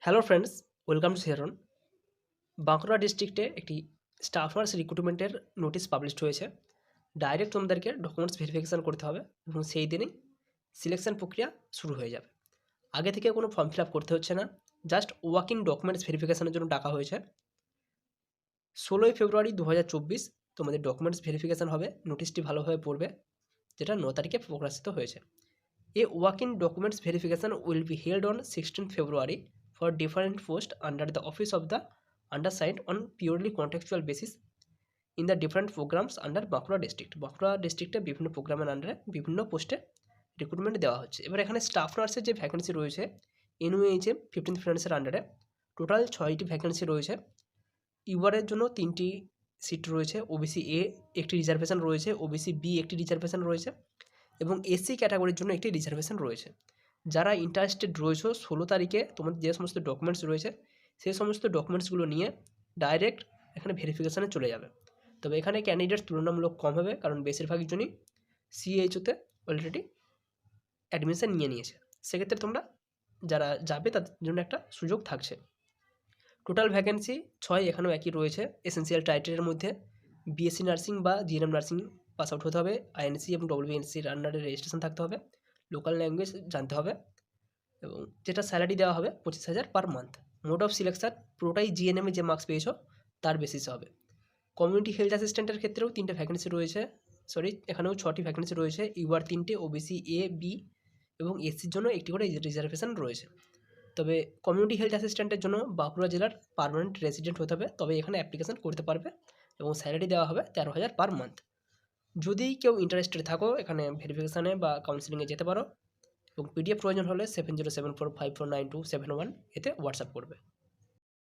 Hello friends, welcome to সেরন। বাঁকুড়া ডিস্ট্রিক্টে একটি স্টাফ নার্স রিক্রুটমেন্টের নোটিশ পাবলিশড হয়েছে। ডাইরেক্ট তোমাদেরকে ডকুমেন্টস ভেরিফিকেশান করতে হবে এবং সেই দিনেই সিলেকশন প্রক্রিয়া শুরু হয়ে যাবে। আগে থেকে কোনো ফর্ম ফিল আপ করতে হচ্ছে না, জাস্ট ওয়ার্কিং ডকুমেন্টস ভেরিফিকেশানের জন্য ডাকা হয়েছে। 16ই ফেব্রুয়ারি 2024 তোমাদের ডকুমেন্টস ভেরিফিকেশান হবে। নোটিশটি ভালোভাবে পড়বে, যেটা 9 তারিখে প্রকাশিত হয়েছে। A walk-in documents verification will be held on 16th February for different posts under the office of the undersigned on purely contractual basis in the different programs under Bankura district. Bankura ডিস্ট্রিক্টে বিভিন্ন প্রোগ্রামের আন্ডারে বিভিন্ন পোস্টে রিক্রুটমেন্ট দেওয়া হচ্ছে। এবার এখানে স্টাফ নার্সের যে ভ্যাকেন্সি রয়েছে NUHM 15th ফিনান্সের আন্ডারে টোটাল 6টি ভ্যাকেন্সি রয়েছে। ইউআরের জন্য 3টি সিট রয়েছে, ওবিসি এ একটি রিজার্ভেশন রয়েছে, ওবিসি বি একটি রিজার্ভেশন রয়েছে এবং এসসি ক্যাটাগরির জন্য একটি রিজার্ভেশন রয়েছে। যারা ইন্টারেস্টেড রয়েছে 16 তারিখে তোমাদের যে সমস্ত ডকুমেন্টস রয়েছে সেই সমস্ত ডকুমেন্টসগুলো নিয়ে ডাইরেক্ট এখানে ভেরিফিকেশানে চলে যাবে। তবে এখানে ক্যান্ডিডেট তুলনামূলক কম হবে, কারণ বেশিরভাগ জনই সিএইচওতে অলরেডি অ্যাডমিশন নিয়ে নিয়েছে। সেক্ষেত্রে তোমরা যারা যাবে তাদের জন্য একটা সুযোগ থাকছে। টোটাল ভ্যাকেন্সি 6, এখানেও একই রয়েছে। এসেন্সিয়াল টাইটেলের মধ্যে বিএসসি নার্সিং বা জিএনএম নার্সিং পাস আউট হতে হবে, আইএনসি এবং ডব্লিউবিএনসির আন্ডারে রেজিস্ট্রেশন থাকতে হবে, লোকাল ল্যাঙ্গুয়েজ জানতে হবে এবং যেটা স্যালারি দেওয়া হবে 25,000 per month. Mode of selection পুরোটাই জিএনএমে যে মার্কস পেয়েছো তার বেসিসে হবে। কমিউনিটি হেলথ অ্যাসিস্ট্যান্টের ক্ষেত্রেও 3টে ভ্যাকেন্সি রয়েছে, এখানেও 6টি ভ্যাকেন্সি রয়েছে। ইউআর 3টে, ওবিসি এ, বি এবং এসসির জন্য একটি করে রিজার্ভেশন রয়েছে। তবে কমিউনিটি হেলথ অ্যাসিস্ট্যান্টের জন্য বাঁকুড়া জেলার পার্মানেন্ট রেসিডেন্ট হতে হবে, তবে এখানে অ্যাপ্লিকেশন করতে পারবে এবং স্যালারি দেওয়া হবে 13,000 পার মান্থ। যদি কেউ ইন্টারেস্টেড থাকো এখানে ভেরিফিকেশানে বা কাউন্সিলিংয়ে যেতে পারো এবং পিডিএফ প্রয়োজন হলে 7074549271 এতে হোয়াটসঅ্যাপ করবে।